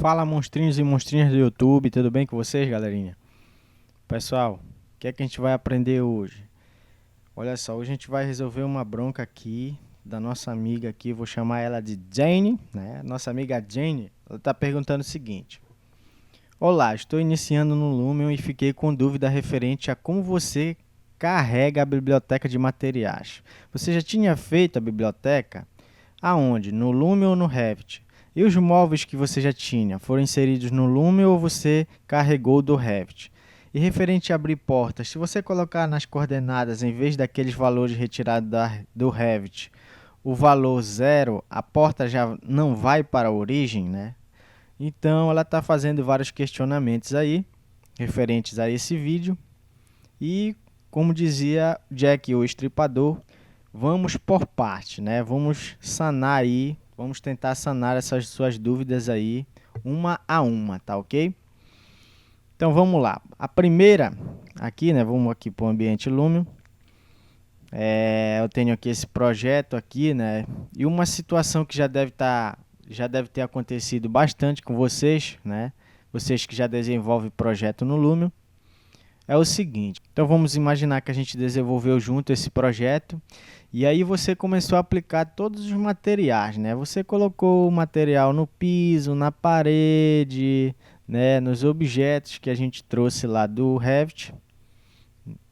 Fala, monstrinhos e monstrinhas do YouTube, tudo bem com vocês, galerinha? Pessoal, o que é que a gente vai aprender hoje? Olha só, hoje a gente vai resolver uma bronca aqui da nossa amiga aqui, vou chamar ela de Jane, né? Nossa amiga Jane, ela está perguntando o seguinte: Olá, estou iniciando no Lumion e fiquei com dúvida referente a como você carrega a biblioteca de materiais. Você já tinha feito a biblioteca? Aonde? No Lume ou no Revit? E os móveis que você já tinha, foram inseridos no Lume ou você carregou do Revit? E referente a abrir portas, se você colocar nas coordenadas, em vez daqueles valores retirados do Revit, o valor zero, a porta já não vai para a origem, né? Então, ela está fazendo vários questionamentos aí, referentes a esse vídeo. E, como dizia Jack o Estripador, vamos por parte, né? Vamos sanar aí, vamos tentar sanar essas suas dúvidas aí, uma a uma, tá ok? Então vamos lá. A primeira aqui, né? Vamos aqui para o ambiente Lumion. Eu tenho aqui esse projeto aqui, né? E uma situação que já deve ter acontecido bastante com vocês, né? Vocês que já desenvolvem projeto no Lumion. É o seguinte, então vamos imaginar que a gente desenvolveu junto esse projeto e aí você começou a aplicar todos os materiais, né? Você colocou o material no piso, na parede, né? Nos objetos que a gente trouxe lá do Revit.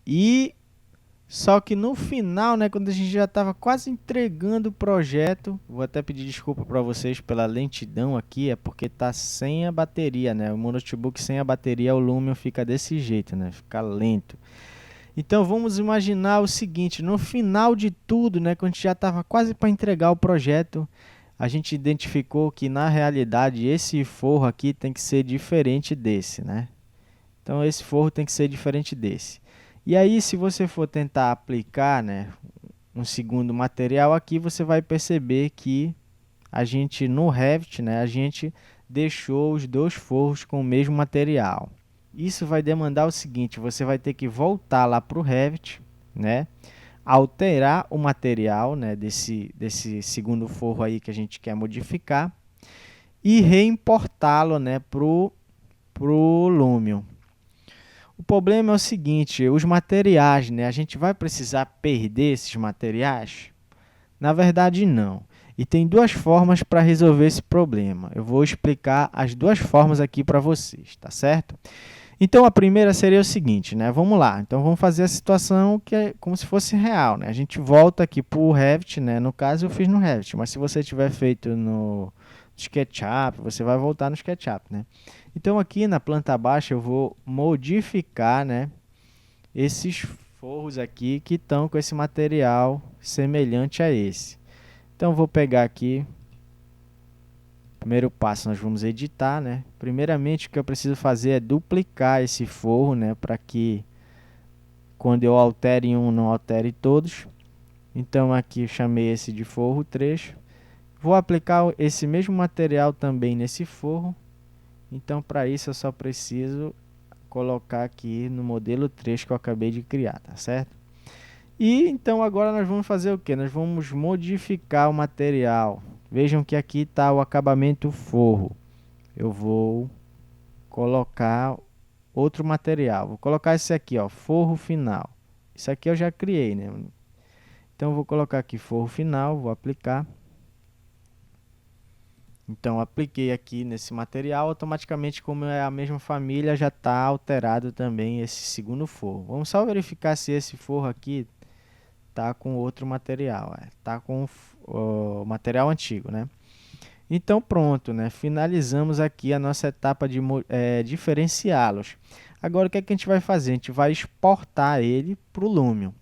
E só que no final, né, quando a gente já estava quase entregando o projeto, vou até pedir desculpa para vocês pela lentidão aqui, é porque tá sem a bateria, né? O meu notebook sem a bateria, o Lumion fica desse jeito, né? Fica lento. Então vamos imaginar o seguinte, no final de tudo, né, quando a gente já estava quase para entregar o projeto, a gente identificou que na realidade esse forro aqui tem que ser diferente desse, né? Então esse forro tem que ser diferente desse. E aí, se você for tentar aplicar, né, um segundo material aqui, você vai perceber que a gente no Revit, né, a gente deixou os dois forros com o mesmo material. Isso vai demandar o seguinte, você vai ter que voltar lá para o Revit, né, alterar o material, né, desse segundo forro aí que a gente quer modificar e reimportá-lo, né, pro Lumion. O problema é o seguinte, os materiais, né? A gente vai precisar perder esses materiais? Na verdade, não. E tem duas formas para resolver esse problema. Eu vou explicar as duas formas aqui para vocês, tá certo? Então, a primeira seria o seguinte, né? Vamos lá. Então, vamos fazer a situação que é como se fosse real, né? A gente volta aqui para o Revit, né? No caso, eu fiz no Revit, mas se você tiver feito no SketchUp, você vai voltar no SketchUp, né? Então, aqui na planta baixa, eu vou modificar, né, esses forros aqui que estão com esse material semelhante a esse. Então, vou pegar aqui, primeiro passo, nós vamos editar, né? Primeiramente, o que eu preciso fazer é duplicar esse forro, né, para que quando eu altere um, não altere todos. Então, aqui eu chamei esse de forro 3. Vou aplicar esse mesmo material também nesse forro. Então, para isso, eu só preciso colocar aqui no modelo 3 que eu acabei de criar, tá certo? E então agora nós vamos fazer o que? Nós vamos modificar o material. Vejam que aqui está o acabamento forro. Eu vou colocar outro material. Vou colocar esse aqui, ó, forro final. Isso aqui eu já criei, né? Então, eu vou colocar aqui forro final, vou aplicar. Então, apliquei aqui nesse material, automaticamente, como é a mesma família, já está alterado também esse segundo forro. Vamos só verificar se esse forro aqui está com outro material, está com o material antigo, né? Então, pronto, né? Finalizamos aqui a nossa etapa de diferenciá-los. Agora, o que é que a gente vai fazer? A gente vai exportar ele para o Lumion.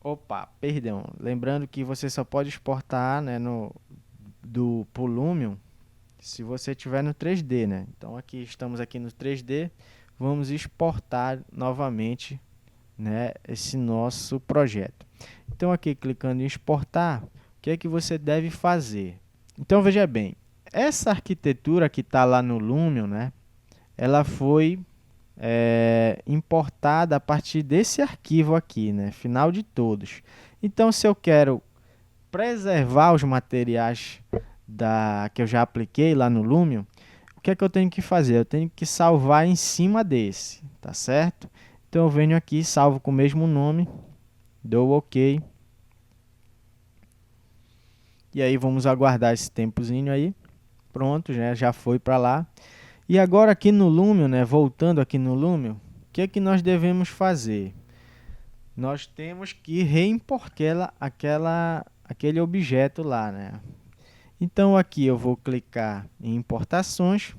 Opa, perdão. Lembrando que você só pode exportar, né, do Lumion se você estiver no 3D, né? Então aqui estamos aqui no 3D, vamos exportar novamente, né, esse nosso projeto. Então aqui clicando em exportar, o que é que você deve fazer? Então veja bem, essa arquitetura que está lá no Lumion, né, ela foi importada a partir desse arquivo aqui, né? Final de todos. Então, se eu quero preservar os materiais que eu já apliquei lá no Lumion, o que é que eu tenho que fazer? Eu tenho que salvar em cima desse, tá certo? Então eu venho aqui, salvo com o mesmo nome, dou OK. E aí vamos aguardar esse tempozinho aí. Pronto, já foi para lá. E agora aqui no Lumion, né, voltando aqui no Lumion, o que é que nós devemos fazer? Nós temos que reimportar aquele objeto lá, né? Então aqui eu vou clicar em importações,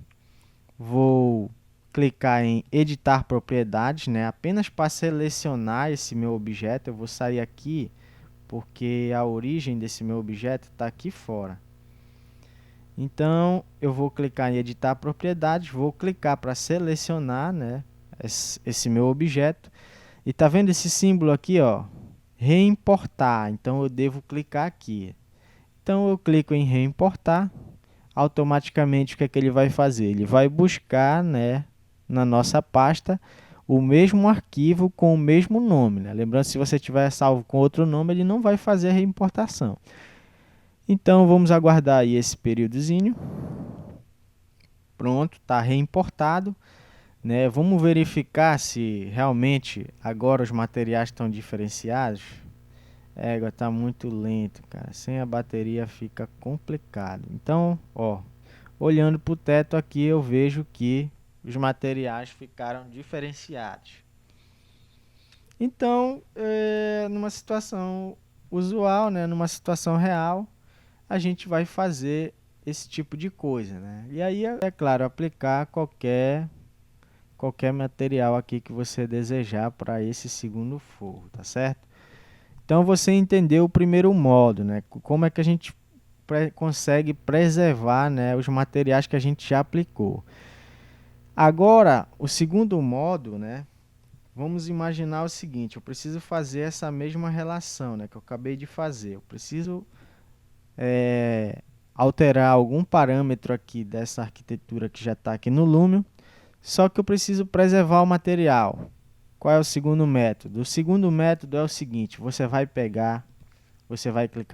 vou clicar em editar propriedades, né? Apenas para selecionar esse meu objeto, eu vou sair aqui porque a origem desse meu objeto está aqui fora. Então eu vou clicar em editar propriedades, vou clicar para selecionar, né, esse meu objeto. E tá vendo esse símbolo aqui, ó? Reimportar. Então eu devo clicar aqui. Então eu clico em reimportar. Automaticamente o que é que ele vai fazer? Ele vai buscar, né, na nossa pasta o mesmo arquivo com o mesmo nome, né? Lembrando, se você tiver salvo com outro nome, ele não vai fazer a reimportação. Então vamos aguardar aí esse períodozinho. Pronto, está reimportado, né? Vamos verificar se realmente agora os materiais estão diferenciados. Está muito lento, cara. Sem a bateria fica complicado. Então, ó, olhando para o teto aqui, eu vejo que os materiais ficaram diferenciados. Então, numa situação usual, né, numa situação real, a gente vai fazer esse tipo de coisa, né? E aí, é claro, aplicar qualquer material aqui que você desejar para esse segundo forro, tá certo? Então você entendeu o primeiro modo, né? Como é que a gente consegue preservar, né, os materiais que a gente já aplicou. Agora, o segundo modo, né? Vamos imaginar o seguinte: eu preciso fazer essa mesma relação, né, que eu acabei de fazer. Eu preciso alterar algum parâmetro aqui dessa arquitetura que já está aqui no Lumion, só que eu preciso preservar o material. Qual é o segundo método? O segundo método é o seguinte: você vai clicar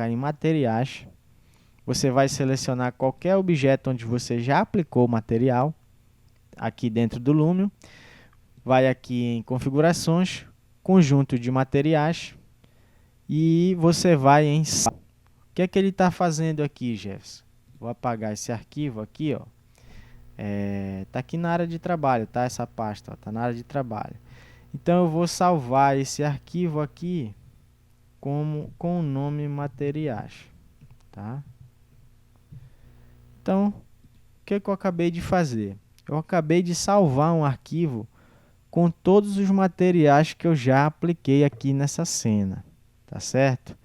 em materiais, você vai selecionar qualquer objeto onde você já aplicou o material, aqui dentro do Lumion, vai aqui em configurações, conjunto de materiais, e você vai em salvo. O que é que ele está fazendo aqui, Jefferson? Vou apagar esse arquivo aqui, ó. Tá aqui na área de trabalho, tá? Essa pasta, ó, tá na área de trabalho. Então eu vou salvar esse arquivo aqui com o nome materiais, tá? Então, o que eu acabei de fazer? Eu acabei de salvar um arquivo com todos os materiais que eu já apliquei aqui nessa cena, tá certo?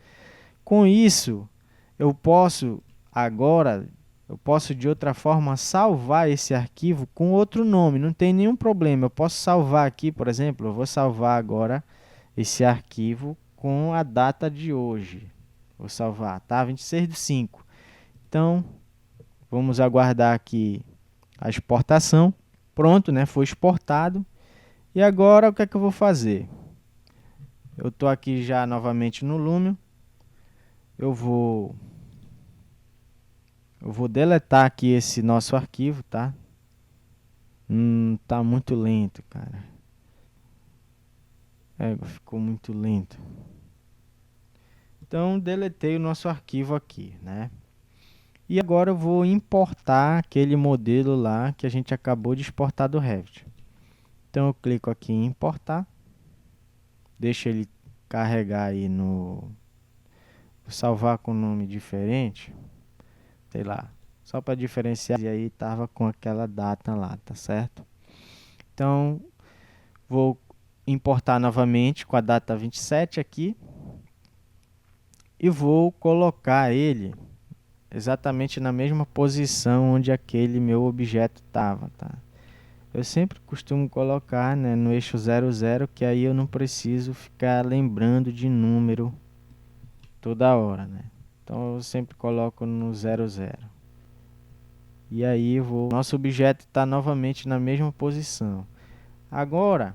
Com isso, eu posso de outra forma salvar esse arquivo com outro nome, não tem nenhum problema. Eu posso salvar aqui, por exemplo, eu vou salvar agora esse arquivo com a data de hoje. Vou salvar, tá? 26/5. Então, vamos aguardar aqui a exportação. Pronto, né? Foi exportado. E agora o que é que eu vou fazer? Eu estou aqui já novamente no Lumion. Eu vou deletar aqui esse nosso arquivo, tá? Tá muito lento, cara. Ficou muito lento. Então, deletei o nosso arquivo aqui, né? E agora eu vou importar aquele modelo lá que a gente acabou de exportar do Revit. Então, eu clico aqui em importar. Deixa ele carregar aí no... Vou salvar com nome diferente. Sei lá. Só para diferenciar. E aí tava com aquela data lá, tá certo? Então, vou importar novamente com a data 27 aqui. E vou colocar ele exatamente na mesma posição onde aquele meu objeto estava, tá? Eu sempre costumo colocar, né, no eixo 00, que aí eu não preciso ficar lembrando de número toda hora, né? Então eu sempre coloco no 00. E aí nosso objeto está novamente na mesma posição. Agora,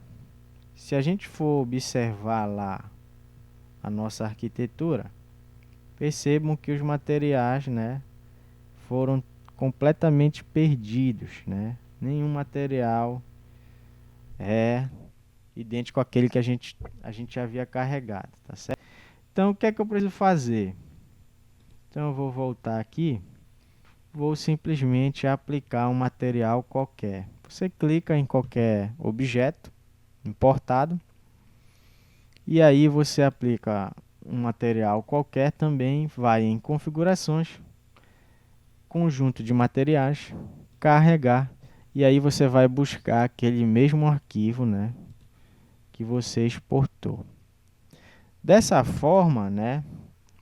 se a gente for observar lá a nossa arquitetura, percebam que os materiais, né, foram completamente perdidos, né? Nenhum material é idêntico àquele que a gente havia carregado, tá certo? Então, o que é que eu preciso fazer? Então, eu vou voltar aqui, vou simplesmente aplicar um material qualquer. Você clica em qualquer objeto importado e aí você aplica um material qualquer, também vai em configurações, conjunto de materiais, carregar, e aí você vai buscar aquele mesmo arquivo, né, que você exportou. Dessa forma, né,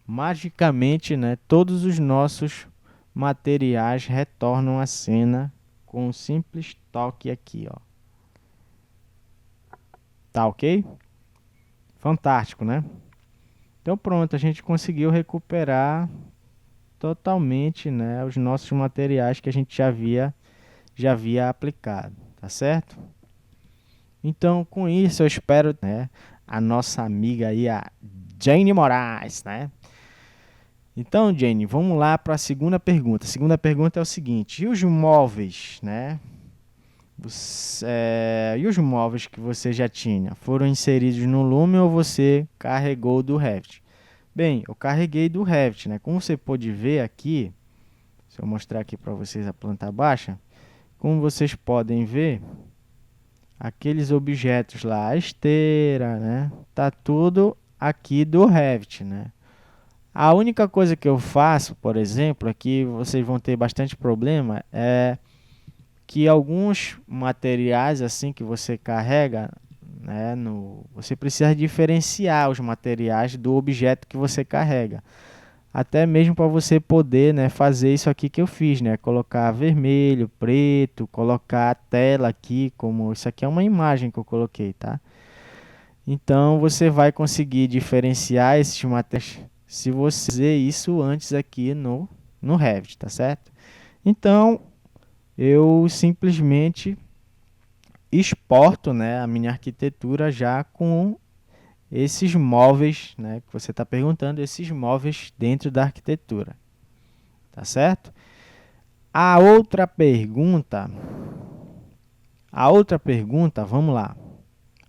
magicamente, né, todos os nossos materiais retornam à cena com um simples toque aqui, ó. Tá ok? Fantástico, né? Então pronto, a gente conseguiu recuperar totalmente, né, os nossos materiais que a gente já havia aplicado, tá certo? Então, com isso, eu espero, né, a nossa amiga aí, a Jane Moraes, né? Então, Jane, vamos lá para a segunda pergunta. A segunda pergunta é o seguinte: e os móveis, né? E os móveis que você já tinha, foram inseridos no Lume ou você carregou do Revit? Bem, eu carreguei do Revit, né? Como você pode ver aqui, se eu mostrar aqui para vocês a planta baixa, como vocês podem ver, aqueles objetos lá, a esteira, né? Tá tudo aqui do Revit, né? A única coisa que eu faço, por exemplo, aqui vocês vão ter bastante problema, é que alguns materiais assim que você carrega, né, você precisa diferenciar os materiais do objeto que você carrega. Até mesmo para você poder, né, fazer isso aqui que eu fiz, né, colocar vermelho, preto, colocar a tela aqui, como isso aqui é uma imagem que eu coloquei, tá? Então você vai conseguir diferenciar esses materiais se você fazer isso antes aqui no Revit, tá certo? Então eu simplesmente exporto, né, a minha arquitetura já com esses móveis, né, que você está perguntando, esses móveis dentro da arquitetura, tá certo? A outra pergunta, vamos lá.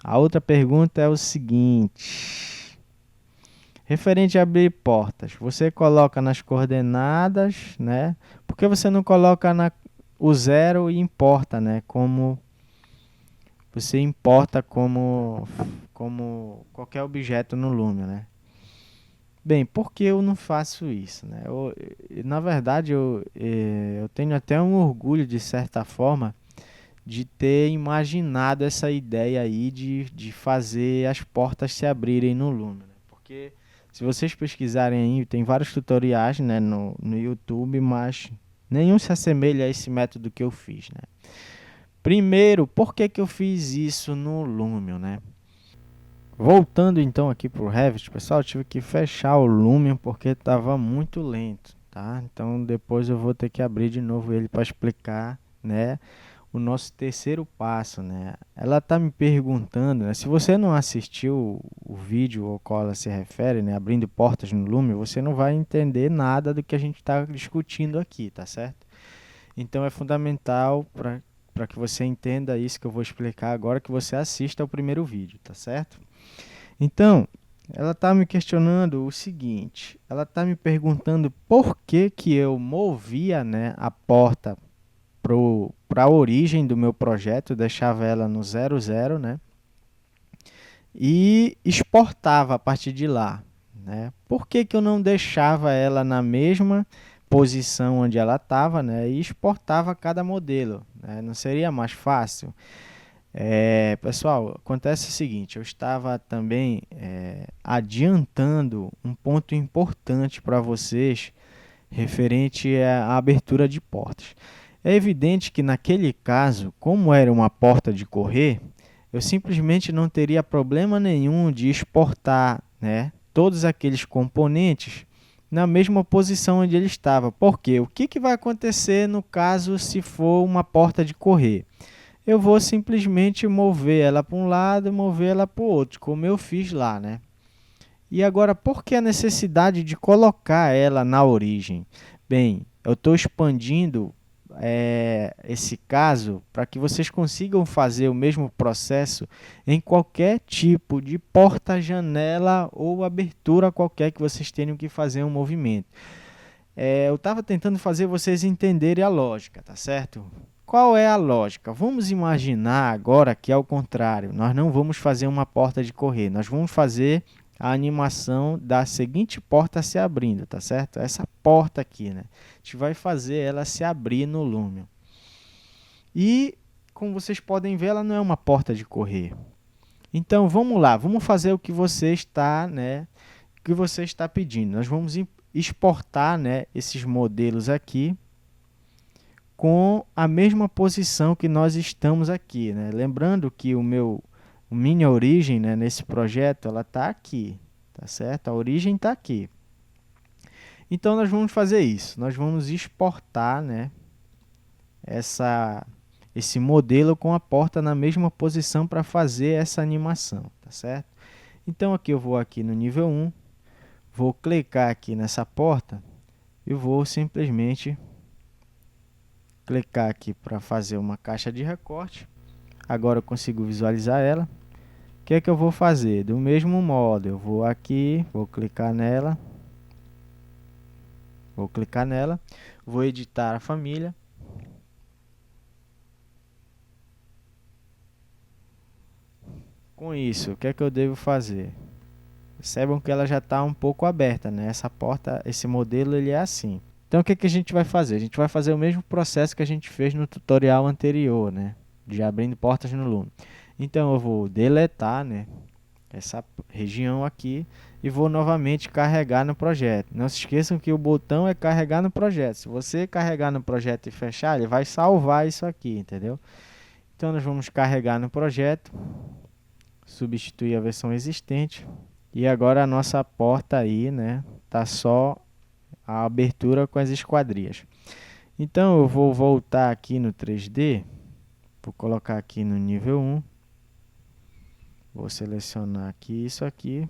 A outra pergunta é o seguinte: referente a abrir portas, você coloca nas coordenadas, né? Por que você não coloca o zero e importa, né? Como você importa como qualquer objeto no Lume, né? Bem, por que eu não faço isso, né? Na verdade, eu tenho até um orgulho, de certa forma, de ter imaginado essa ideia aí de fazer as portas se abrirem no Lume, né? Porque se vocês pesquisarem aí, tem vários tutoriais, né, no YouTube, mas nenhum se assemelha a esse método que eu fiz, né? Primeiro, por que eu fiz isso no Lumion, né? Voltando então aqui para o Revit, pessoal, eu tive que fechar o Lumion porque estava muito lento, tá? Então depois eu vou ter que abrir de novo ele para explicar, né, o nosso terceiro passo, né? Ela está me perguntando, né, se você não assistiu o vídeo ao qual ela se refere, né, abrindo portas no Lumion, você não vai entender nada do que a gente está discutindo aqui, tá certo? Então é fundamental para que você entenda isso que eu vou explicar agora, que você assista ao primeiro vídeo, tá certo? Então, ela está me questionando o seguinte, ela está me perguntando por que eu movia, né, a porta para a origem do meu projeto, deixava ela no 00, né, e exportava a partir de lá, né? Por que eu não deixava ela na mesma posição onde ela estava, né, e exportava cada modelo, né? Não seria mais fácil? Pessoal, acontece o seguinte, eu estava também adiantando um ponto importante para vocês referente à abertura de portas. É evidente que naquele caso, como era uma porta de correr, eu simplesmente não teria problema nenhum de exportar, né, todos aqueles componentes na mesma posição onde ele estava. Porque o que vai acontecer no caso se for uma porta de correr? Eu vou simplesmente mover ela para um lado e mover ela para o outro, como eu fiz lá, né? E agora, por que a necessidade de colocar ela na origem? Bem, eu estou expandindo esse caso para que vocês consigam fazer o mesmo processo em qualquer tipo de porta, janela ou abertura qualquer que vocês tenham que fazer um movimento. Eu estava tentando fazer vocês entenderem a lógica, tá certo? Qual é a lógica? Vamos imaginar agora que é o contrário. Nós não vamos fazer uma porta de correr, nós vamos fazer a animação da seguinte porta se abrindo, tá certo? Essa porta aqui, né? A gente vai fazer ela se abrir no Lumion. E, como vocês podem ver, ela não é uma porta de correr. Então, vamos lá, vamos fazer o que você está, né? O que você está pedindo. Nós vamos exportar, né, esses modelos aqui com a mesma posição que nós estamos aqui, né? Lembrando que minha origem, né, nesse projeto, ela está aqui, tá certo? A origem está aqui. Então, nós vamos fazer isso. Nós vamos exportar, né, esse modelo com a porta na mesma posição para fazer essa animação, tá certo? Então, aqui eu vou aqui no nível 1, vou clicar aqui nessa porta e vou simplesmente clicar aqui para fazer uma caixa de recorte. Agora eu consigo visualizar ela. O que é que eu vou fazer? Do mesmo modo, eu vou aqui, vou clicar nela, vou editar a família. Com isso, o que é que eu devo fazer? Percebam que ela já está um pouco aberta, né? Essa porta, esse modelo, ele é assim. Então, o que é que a gente vai fazer? A gente vai fazer o mesmo processo que a gente fez no tutorial anterior, né? De abrindo portas no Lumion. Então, eu vou deletar, né, essa região aqui e vou novamente carregar no projeto. Não se esqueçam que o botão é carregar no projeto. Se você carregar no projeto e fechar, ele vai salvar isso aqui, entendeu? Então, nós vamos carregar no projeto, substituir a versão existente. E agora a nossa porta aí, né, tá só a abertura com as esquadrias. Então eu vou voltar aqui no 3D, vou colocar aqui no nível 1, vou selecionar aqui isso aqui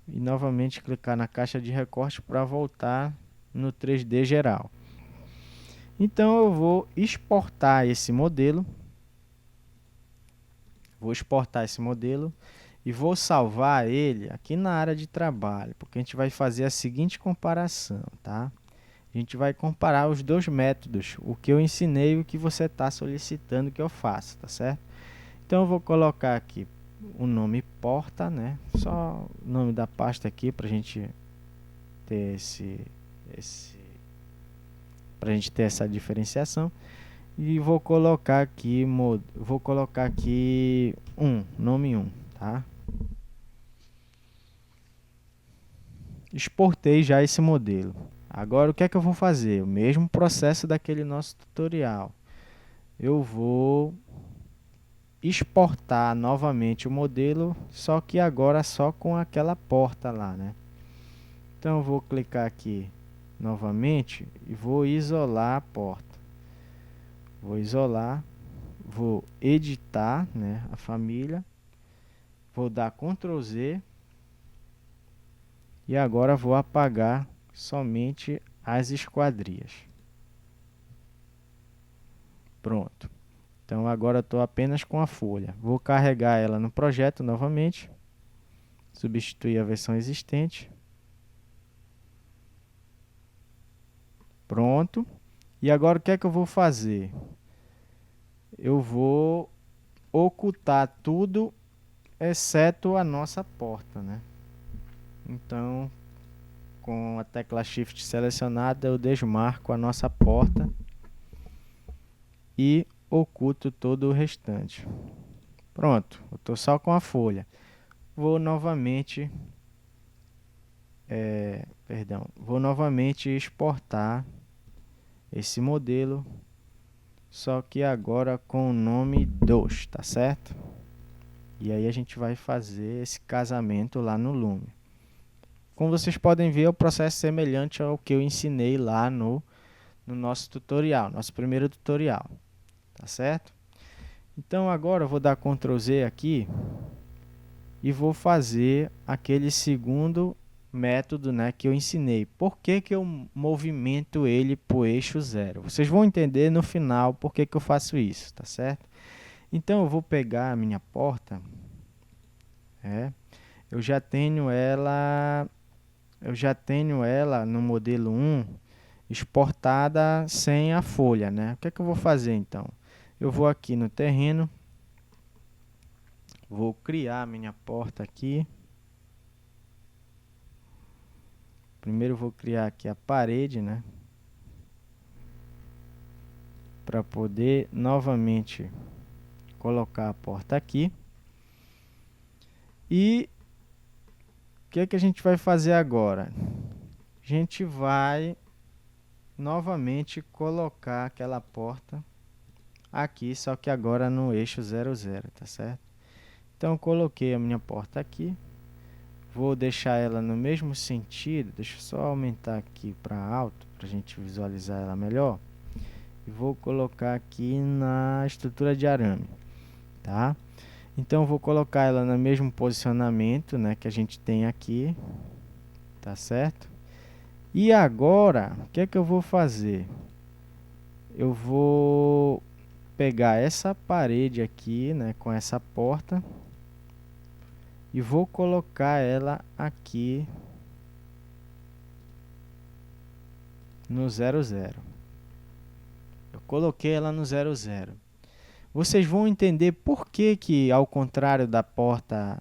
e novamente clicar na caixa de recorte para voltar no 3D geral. Então eu vou exportar esse modelo, e vou salvar ele aqui na área de trabalho, porque a gente vai fazer a seguinte comparação, tá? A gente vai comparar os dois métodos, o que eu ensinei e o que você está solicitando que eu faça, tá certo? Então eu vou colocar aqui o nome porta, né? Só o nome da pasta aqui para a gente ter essa diferenciação. E vou colocar aqui nome 1, tá? Exportei já esse modelo. Agora o que é que eu vou fazer? O mesmo processo daquele nosso tutorial. Eu vou exportar novamente o modelo, só que agora só com aquela porta lá, né? Então eu vou clicar aqui novamente e vou isolar a porta. Vou isolar, vou editar, né, a família, vou dar Ctrl Z e agora vou apagar somente as esquadrias. Pronto. Então agora estou apenas com a folha. Vou carregar ela no projeto novamente, substituir a versão existente. Pronto. E agora o que é que eu vou fazer? Eu vou ocultar tudo, exceto a nossa porta, né? Então, com a tecla Shift selecionada, eu desmarco a nossa porta e oculto todo o restante. Pronto, eu estou só com a folha. Vou novamente exportar esse modelo, só que agora com o nome 2, tá certo? E aí a gente vai fazer esse casamento lá no Lumion. Como vocês podem ver, é um processo semelhante ao que eu ensinei lá no nosso tutorial, nosso primeiro tutorial, tá certo? Então agora eu vou dar Ctrl Z aqui e vou fazer aquele segundo método, né, que eu ensinei. Por que que eu movimento ele para o eixo 0? Vocês vão entender no final por que que eu faço isso, tá certo? Então eu vou pegar a minha porta, eu já tenho ela no modelo 1 exportada sem a folha, né? O que é que eu vou fazer então? Eu vou aqui no terreno, vou criar a minha porta aqui. Primeiro eu vou criar aqui a parede, né? Para poder novamente colocar a porta aqui. E o que é que a gente vai fazer agora? A gente vai novamente colocar aquela porta aqui, só que agora no eixo 0, 0, tá certo? Então eu coloquei a minha porta aqui, vou deixar ela no mesmo sentido, deixa eu só aumentar aqui para alto, para a gente visualizar ela melhor. E vou colocar aqui na estrutura de arame, tá? Então eu vou colocar ela no mesmo posicionamento, né, que a gente tem aqui, tá certo? E agora, o que é que eu vou fazer? Eu vou pegar essa parede aqui, né, com essa porta e vou colocar ela aqui no 0, 0. Eu coloquei ela no 0, 0. Vocês vão entender por que que, ao contrário da porta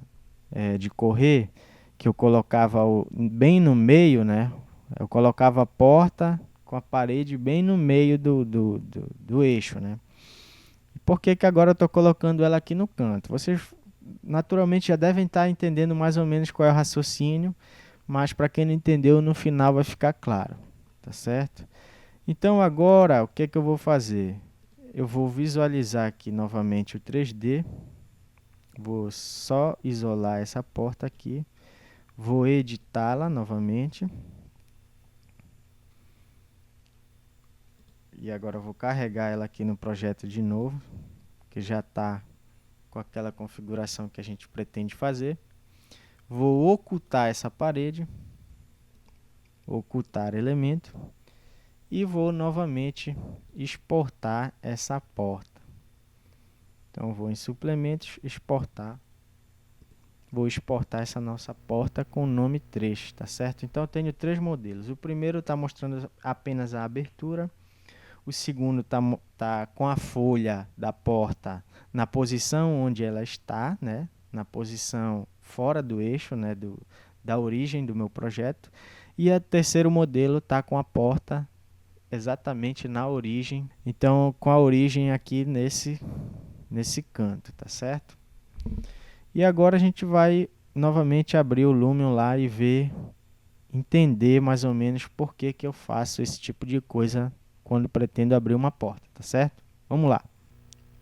de correr, que eu colocava bem no meio, né? Eu colocava a porta com a parede bem no meio do eixo, né? Por que que agora eu estou colocando ela aqui no canto? Vocês naturalmente já devem estar entendendo mais ou menos qual é o raciocínio, mas para quem não entendeu, no final vai ficar claro, tá certo? Então agora, o que é que eu vou fazer? Eu vou visualizar aqui novamente o 3D, vou só isolar essa porta aqui, vou editá-la novamente. E agora eu vou carregar ela aqui no projeto de novo, que já está com aquela configuração que a gente pretende fazer. Vou ocultar essa parede, ocultar elemento, e vou novamente exportar essa porta. Então vou em suplementos, exportar. Vou exportar essa nossa porta com o nome 3, tá certo? Então eu tenho 3 modelos. O primeiro está mostrando apenas a abertura. O segundo tá com a folha da porta na posição onde ela está, né? Na posição fora do eixo, né? Da origem do meu projeto. E o terceiro modelo está com a porta exatamente na origem. Então, com a origem aqui nesse canto, tá certo? E agora a gente vai novamente abrir o Lumion lá e entender mais ou menos por que que eu faço esse tipo de coisa quando pretendo abrir uma porta, tá certo? Vamos lá.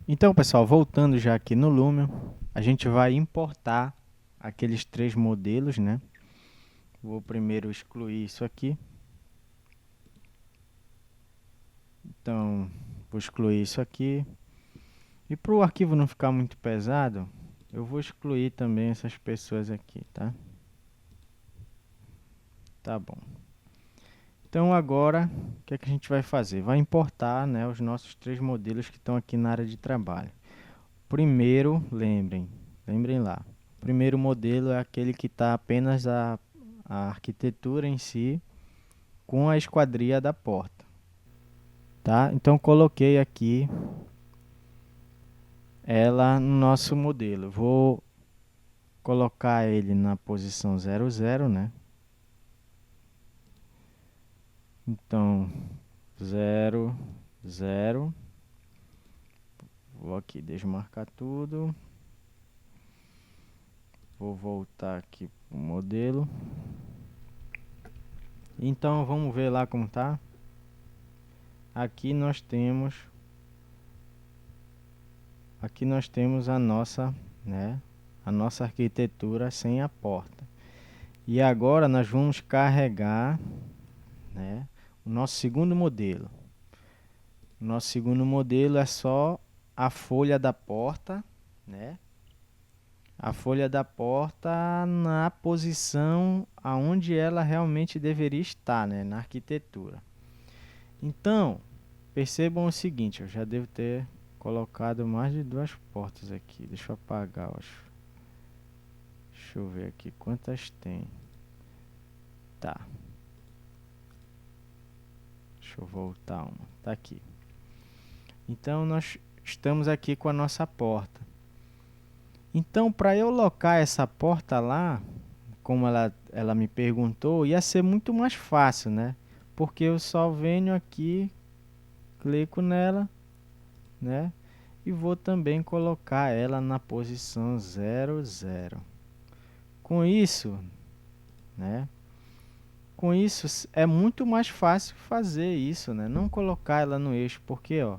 Então, pessoal, voltando já aqui no Lumion, a gente vai importar aqueles 3 modelos, né? Vou primeiro excluir isso aqui. Então, vou excluir isso aqui. E para o arquivo não ficar muito pesado, eu vou excluir também essas pessoas aqui, tá? Tá bom. Então agora, o que é que a gente vai fazer? Vai importar, né, os nossos 3 modelos que estão aqui na área de trabalho. Primeiro, lembrem lá. O primeiro modelo é aquele que está apenas a arquitetura em si com a esquadria da porta. Tá? Então coloquei aqui ela no nosso modelo. Vou colocar ele na posição 0, 0, né? Então, 0, 0. Vou aqui desmarcar tudo. Vou voltar aqui para o modelo. Então, vamos ver lá como tá. Aqui nós temos a nossa, né, a nossa arquitetura sem a porta. E agora nós vamos carregar, né, o nosso segundo modelo. O nosso segundo modelo é só a folha da porta, né? a folha da porta na posição aonde ela realmente deveria estar, né, na arquitetura. Então, percebam o seguinte, eu já devo ter colocado mais de 2 portas aqui. Deixa eu apagar, acho. Deixa eu ver aqui quantas tem. Tá. Deixa eu voltar uma. Tá aqui. Então, nós estamos aqui com a nossa porta. Então, para eu locar essa porta lá, como ela me perguntou, ia ser muito mais fácil, né? Porque eu só venho aqui, clico nela, né? E vou também colocar ela na posição 0, 0. Com isso, né? Com isso é muito mais fácil fazer isso, né? Não colocar ela no eixo, porque ó,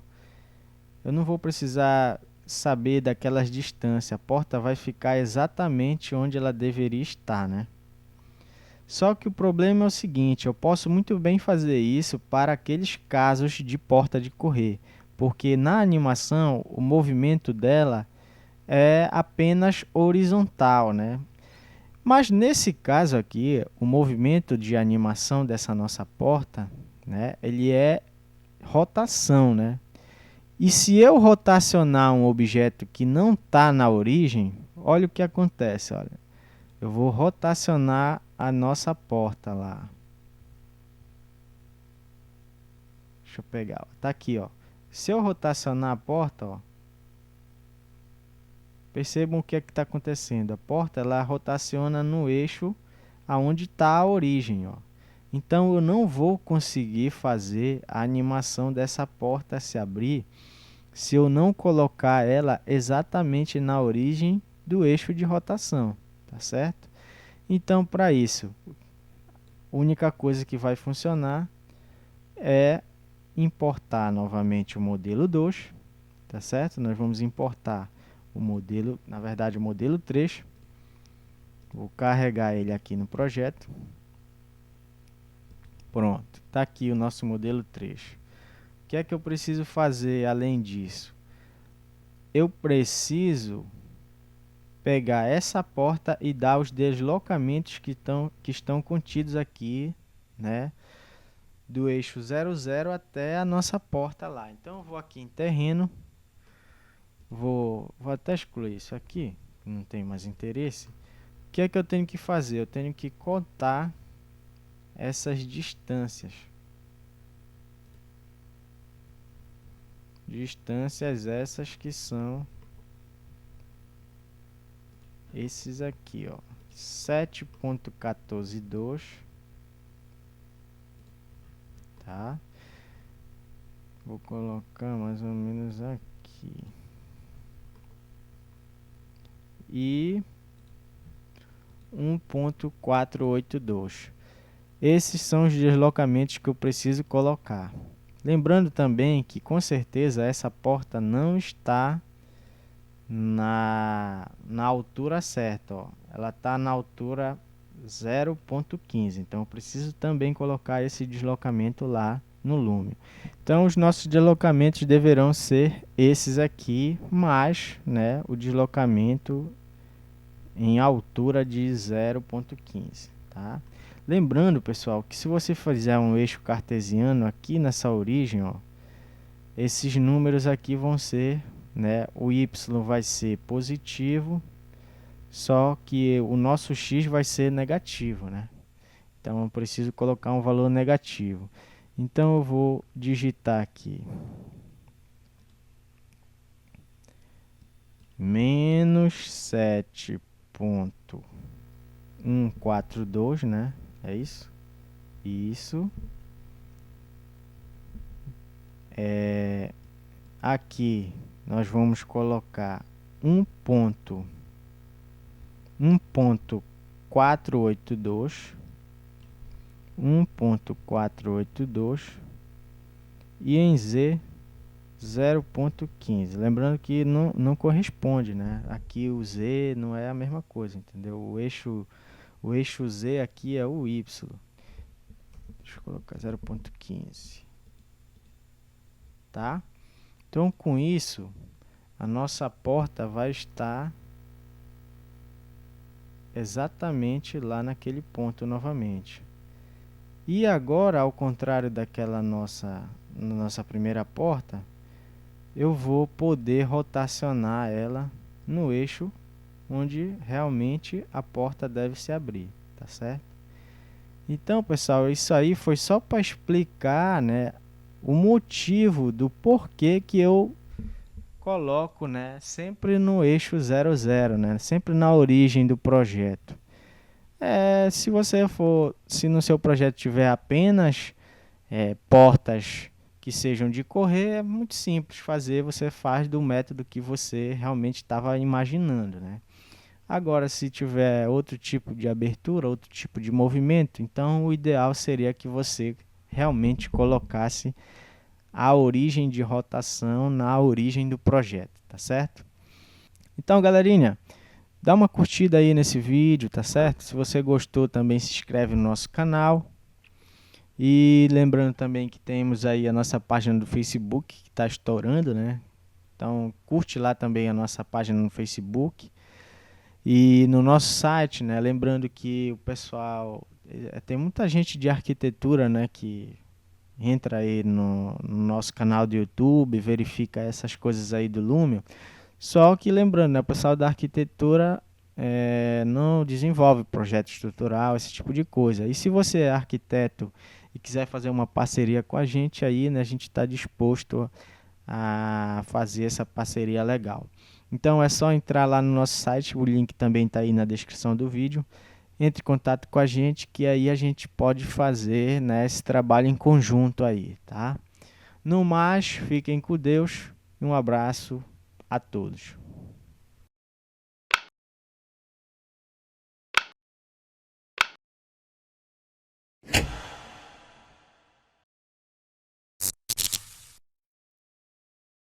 eu não vou precisar saber daquelas distâncias. A porta vai ficar exatamente onde ela deveria estar, né? Só que o problema é o seguinte, eu posso muito bem fazer isso para aqueles casos de porta de correr, porque na animação o movimento dela é apenas horizontal, né? Mas nesse caso aqui, o movimento de animação dessa nossa porta, né, ele é rotação, né? E se eu rotacionar um objeto que não está na origem, olha o que acontece, olha. Eu vou rotacionar a nossa porta lá. Deixa eu pegar, ó. Tá aqui, ó. Se eu rotacionar a porta, ó, percebam o que é que está acontecendo. A porta ela rotaciona no eixo aonde está a origem, ó. Então eu não vou conseguir fazer a animação dessa porta se abrir se eu não colocar ela exatamente na origem do eixo de rotação, tá certo? Então para isso, a única coisa que vai funcionar é importar novamente o modelo 2, tá certo? Nós vamos importar o modelo, na verdade o modelo 3. Vou carregar ele aqui no projeto. Pronto, está aqui o nosso modelo 3. O que é que eu preciso fazer além disso? Eu preciso pegar essa porta e dar os deslocamentos que estão contidos aqui, né? Do eixo 0, 0 até a nossa porta lá. Então eu vou aqui em terreno, vou até excluir isso aqui, não tem mais interesse. O que é que eu tenho que fazer? Eu tenho que contar essas distâncias. Distâncias essas que são esses aqui, ó. 7.142, tá? Vou colocar mais ou menos aqui. E 1.482. Esses são os deslocamentos que eu preciso colocar. Lembrando também que com certeza essa porta não está na altura certa, ó. Ela está na altura 0.15, então eu preciso também colocar esse deslocamento lá no Lume. Então os nossos deslocamentos deverão ser esses aqui, mais, né, o deslocamento em altura de 0.15, tá? Lembrando, pessoal, que se você fizer um eixo cartesiano aqui nessa origem, ó, esses números aqui vão ser, né, o y vai ser positivo, só que o nosso x vai ser negativo, né? Então eu preciso colocar um valor negativo. Então eu vou digitar aqui menos 7.142, né? É isso? Isso. Aqui nós vamos colocar 1.482, 1.482 e em Z 0.15. Lembrando que não corresponde, né? Aqui o Z não é a mesma coisa, entendeu? O eixo Z aqui é o Y. Deixa eu colocar 0.15, tá? Então com isso a nossa porta vai estar exatamente lá naquele ponto novamente. E agora, ao contrário daquela nossa primeira porta, eu vou poder rotacionar ela no eixo onde realmente a porta deve se abrir, tá certo? Então, pessoal, isso aí foi só para explicar, né, o motivo do porquê que eu coloco, né, sempre no eixo 00, né, sempre na origem do projeto. Se no seu projeto tiver apenas portas que sejam de correr, é muito simples fazer, você faz do método que você realmente estava imaginando, né? Agora, se tiver outro tipo de abertura, outro tipo de movimento, então o ideal seria que você realmente colocasse a origem de rotação na origem do projeto, tá certo? Então, galerinha, dá uma curtida aí nesse vídeo, tá certo? Se você gostou, também se inscreve no nosso canal. E lembrando também que temos aí a nossa página do Facebook, que está estourando, né? Então, curte lá também a nossa página no Facebook. E no nosso site, né? Lembrando que o pessoal... tem muita gente de arquitetura, né? Que entra aí no nosso canal do YouTube, verifica essas coisas aí do Lumio. Só que lembrando, né? O pessoal da arquitetura não desenvolve projeto estrutural, esse tipo de coisa. E se você é arquiteto e quiser fazer uma parceria com a gente aí, né? A gente está disposto a fazer essa parceria legal. Então é só entrar lá no nosso site, o link também está aí na descrição do vídeo. Entre em contato com a gente que aí a gente pode fazer, né, esse trabalho em conjunto aí, tá? No mais, fiquem com Deus e um abraço a todos.